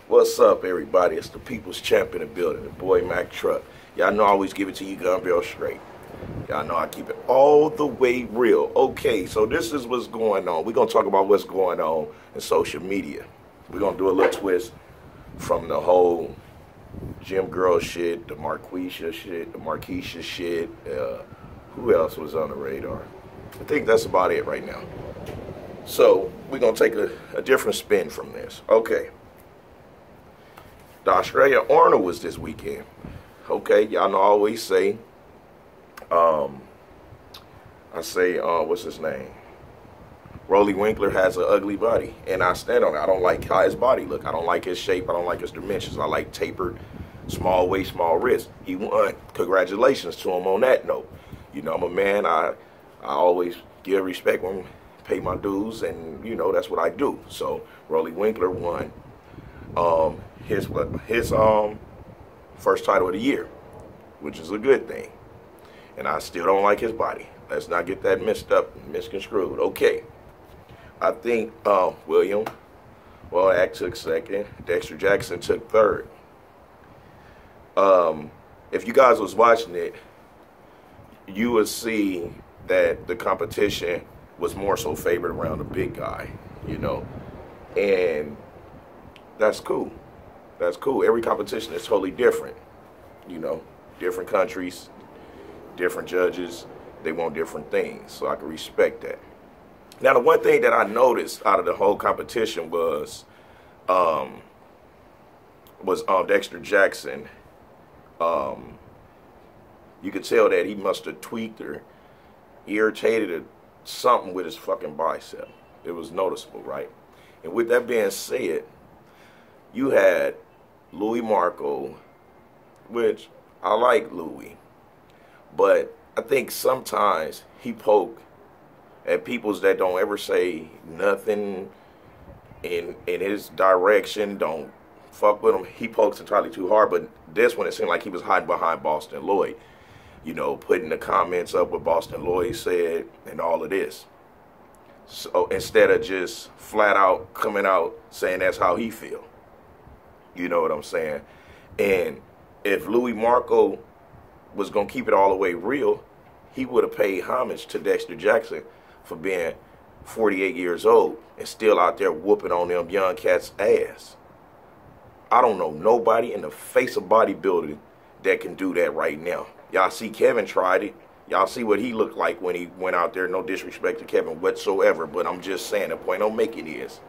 What's up, everybody? It's the People's Champion in the building, the boy Mac Truck. Y'all know I always give it to you gun barrel straight. Y'all know I keep it all the way real. Okay, so this is what's going on. We're going to talk about what's going on in social media. We're going to do a little twist from the whole gym girl shit, the Marquisha shit. Who else was on the radar? I think that's about it right now. So we're going to take a different spin from this. Okay. The Australia Arnold was this weekend. Okay, y'all know I always say, what's his name? Rolly Winkler has an ugly body, and I stand on it. I don't like how his body look. I don't like his shape. I don't like his dimensions. I like tapered, small waist, small wrist. He won. Congratulations to him on that note. You know, I'm a man. I always give respect when I pay my dues, and you know that's what I do. So Rolly Winkler won his first title of the year, which is a good thing. And I still don't like his body. Let's not get that messed up and misconstrued. Okay. I think William Act took second. Dexter Jackson took third. If you guys was watching it, you would see that the competition was more so favored around the big guy, you know. And that's cool. That's cool. Every competition is totally different. You know, different countries, different judges, they want different things. So I can respect that. Now, the one thing that I noticed out of the whole competition was Dexter Jackson. You could tell that he must have tweaked or irritated or something with his fucking bicep. It was noticeable, right? And with that being said, you had Louis Marco, which I like Louis, but I think sometimes he poke at peoples that don't ever say nothing in his direction, don't fuck with him. He pokes entirely too hard, but this one it seemed like he was hiding behind Boston Lloyd, you know, putting the comments up what Boston Lloyd said and all of this. So instead of just flat out coming out saying that's how he feel. You know what I'm saying? And if Louis Marco was going to keep it all the way real, he would have paid homage to Dexter Jackson for being 48 years old and still out there whooping on them young cats' ass. I don't know nobody in the face of bodybuilding that can do that right now. Y'all see Kevin tried it. Y'all see what he looked like when he went out there. No disrespect to Kevin whatsoever, but I'm just saying the point I'm making is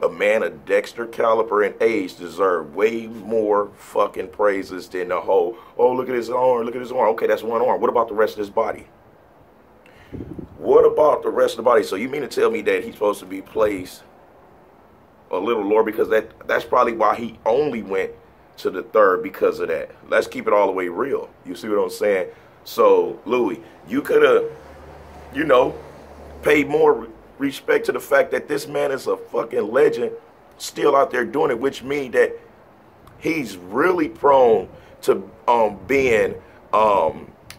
a man of Dexter caliber and age deserves way more fucking praises than the whole, oh, look at his arm, look at his arm. Okay, that's one arm. What about the rest of his body? What about the rest of the body? So you mean to tell me that he's supposed to be placed a little lower because that's probably why he only went to the third because of that. Let's keep it all the way real. You see what I'm saying? So, Louis, you could have, you know, paid more respect to the fact that this man is a fucking legend still out there doing it, which means that he's really prone to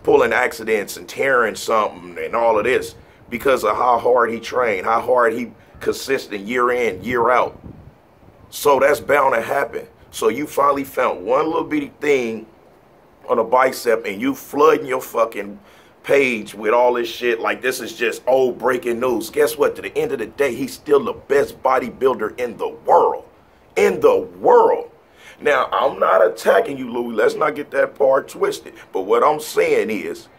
pulling accidents and tearing something and all of this because of how hard he trained, how hard he consistent year in, year out. So that's bound to happen. So you finally found one little bitty thing on a bicep and you flooding your fucking page with all this shit like this is just old breaking news. Guess what? To the end of the day, he's still the best bodybuilder in the world. In the world. Now, I'm not attacking you, Louis. Let's not get that part twisted. But what I'm saying is,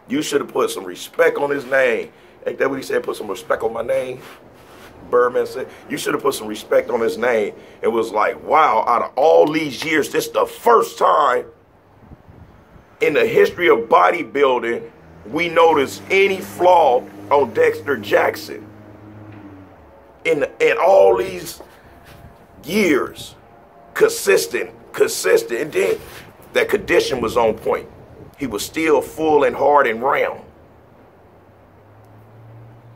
you should have put some respect on his name. Ain't that what he said? Put some respect on my name? Birdman said. You should have put some respect on his name. It was like, wow, out of all these years, this is the first time in the history of bodybuilding we notice any flaw on Dexter Jackson. In all these years, consistent, and then that condition was on point. He was still full and hard and round.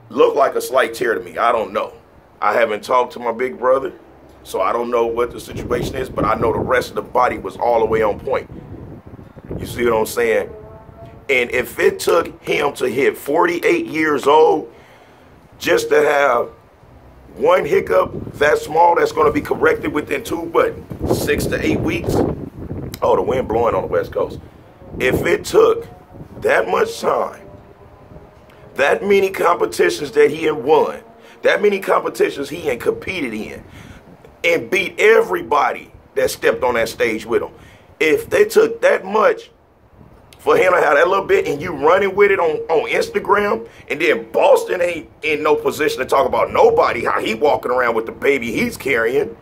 Looked like a slight tear to me. I don't know. I haven't talked to my big brother, so I don't know what the situation is, but I know the rest of the body was all the way on point. You see what I'm saying? And if it took him to hit 48 years old just to have one hiccup that small that's going to be corrected within 6 to 8 weeks. Oh, the wind blowing on the West Coast. If it took that much time, that many competitions that he had won, that many competitions he had competed in, and beat everybody that stepped on that stage with him, if they took that much for him to have that little bit and you running with it on Instagram, and then Boston ain't in no position to talk about nobody, how he walking around with the baby he's carrying.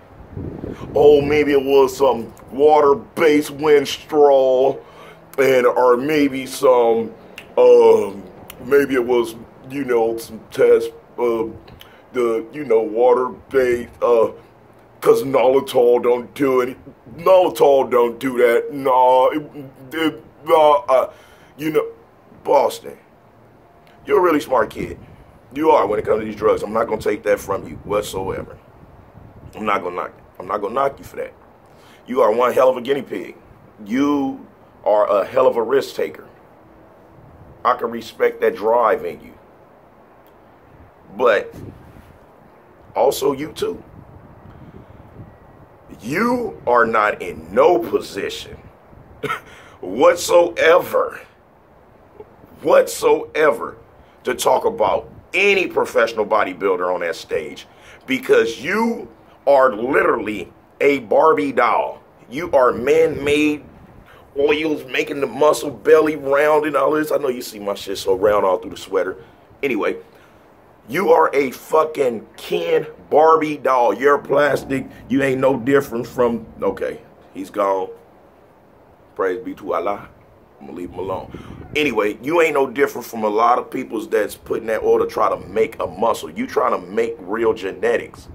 Oh, maybe it was some water-based wind straw, or maybe some, maybe it was, you know, some test, water-based, because Nolotol don't do it. Nolotol don't do that. No, Boston, you're a really smart kid. You are when it comes to these drugs. I'm not going to take that from you whatsoever. I'm not going to knock it. I'm not going to knock you for that. You are one hell of a guinea pig. You are a hell of a risk taker. I can respect that drive in you. But also you too. You are not in no position whatsoever to talk about any professional bodybuilder on that stage, because you are literally a Barbie doll. You are man-made oils making the muscle belly round and all this. I know you see my shit so round all through the sweater. Anyway, you are a fucking Ken Barbie doll. You're plastic. You ain't no different from, okay, he's gone. Praise be to Allah. I'm gonna leave him alone. Anyway, you ain't no different from a lot of people that's putting that oil to try to make a muscle. You trying to make real genetics.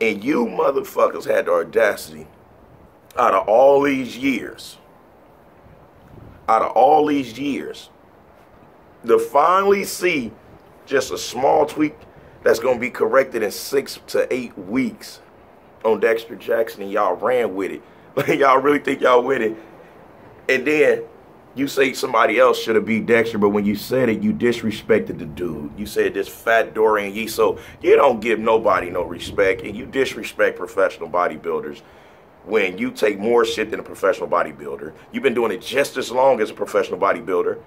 And you motherfuckers had the audacity out of all these years, to finally see just a small tweak that's going to be corrected in 6 to 8 weeks on Dexter Jackson, and y'all ran with it. Like, y'all really think y'all winning. And then you say somebody else should have beat Dexter, but when you said it, you disrespected the dude. You said this fat Dorian Yee, so you don't give nobody no respect, and you disrespect professional bodybuilders when you take more shit than a professional bodybuilder. You've been doing it just as long as a professional bodybuilder,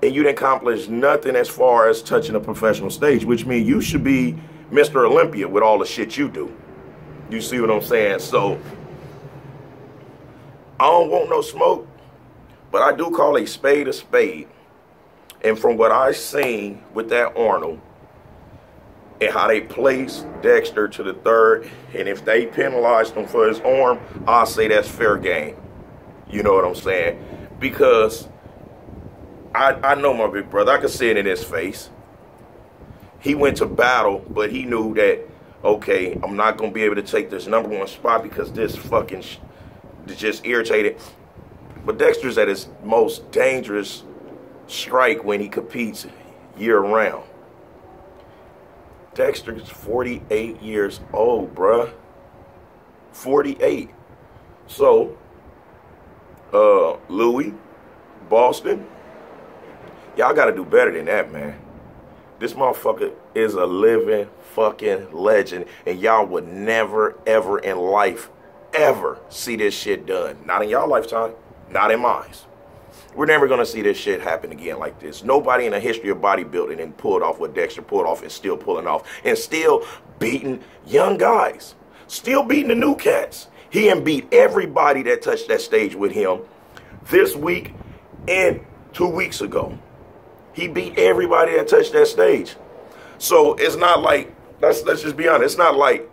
and you didn't accomplish nothing as far as touching a professional stage, which means you should be Mr. Olympia with all the shit you do. You see what I'm saying? So I don't want no smoke, but I do call a spade a spade. And from what I've seen with that Arnold and how they placed Dexter to the third, and if they penalized him for his arm, I'll say that's fair game. You know what I'm saying? Because I know my big brother. I can see it in his face. He went to battle, but he knew that, okay, I'm not going to be able to take this #1 spot because this fucking just irritated. But Dexter's at his most dangerous strike when he competes year-round. Dexter's 48 years old, bruh. 48. So, Louis, Boston, y'all got to do better than that, man. This motherfucker is a living fucking legend, and y'all would never, ever in life, ever see this shit done. Not in y'all lifetime, not in mine. We're never going to see this shit happen again like this. Nobody in the history of bodybuilding and pulled off what Dexter pulled off and still pulling off and still beating young guys. Still beating the new cats. He and beat everybody that touched that stage with him this week and 2 weeks ago. He beat everybody that touched that stage. So it's not like, let's just be honest, it's not like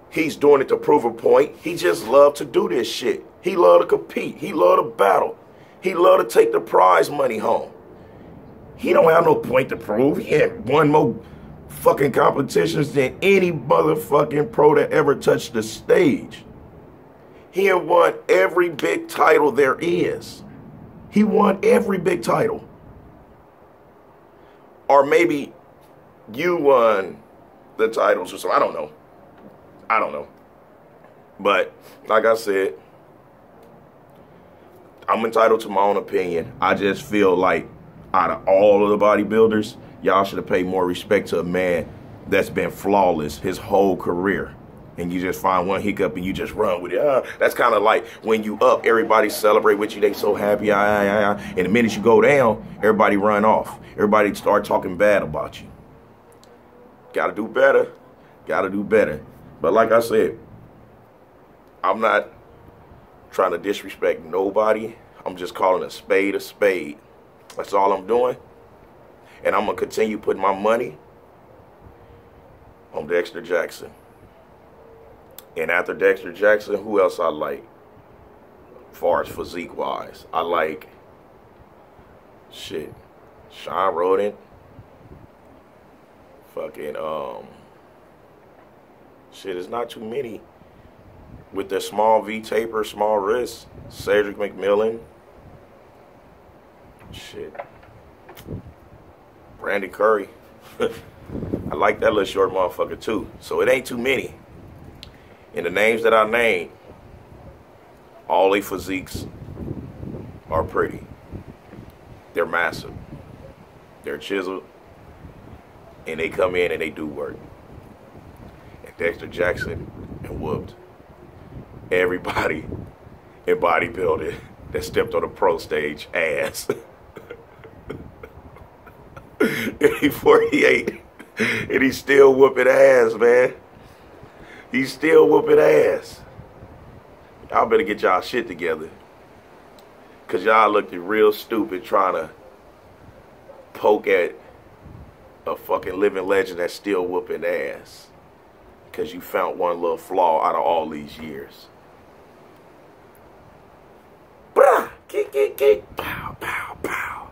he's doing it to prove a point. He just loved to do this shit. He loved to compete. He loved to battle. He loved to take the prize money home. He don't have no point to prove. He had won more fucking competitions than any motherfucking pro that ever touched the stage. He had won every big title there is. He won every big title. Or maybe you won the titles or something. I don't know. I don't know. But like I said, I'm entitled to my own opinion. I just feel like out of all of the bodybuilders, y'all should have paid more respect to a man that's been flawless his whole career, and you just find one hiccup and you just run with it. That's kind of like when you up, everybody celebrate with you. They so happy, and the minute you go down, everybody run off. Everybody start talking bad about you. Gotta do better. Gotta do better. But like I said, I'm not trying to disrespect nobody. I'm just calling a spade a spade. That's all I'm doing. And I'm going to continue putting my money on Dexter Jackson. And after Dexter Jackson, who else I like? As far as physique-wise, I like, Sean Roden. Fucking, it's not too many. With their small V-taper, small wrist. Cedric McMillan. Brandon Curry. I like that little short motherfucker too. So it ain't too many. And the names that I named, all they physiques are pretty. They're massive. They're chiseled. And they come in and they do work. And Dexter Jackson and whooped everybody in bodybuilding that stepped on the pro stage ass. And he's 48 and he's still whooping ass, man. He's still whooping ass. Y'all better get y'all shit together, cause y'all looking real stupid trying to poke at a fucking living legend that's still whooping ass, cause you found one little flaw out of all these years. Brah, kick, kick, kick, pow, pow, pow.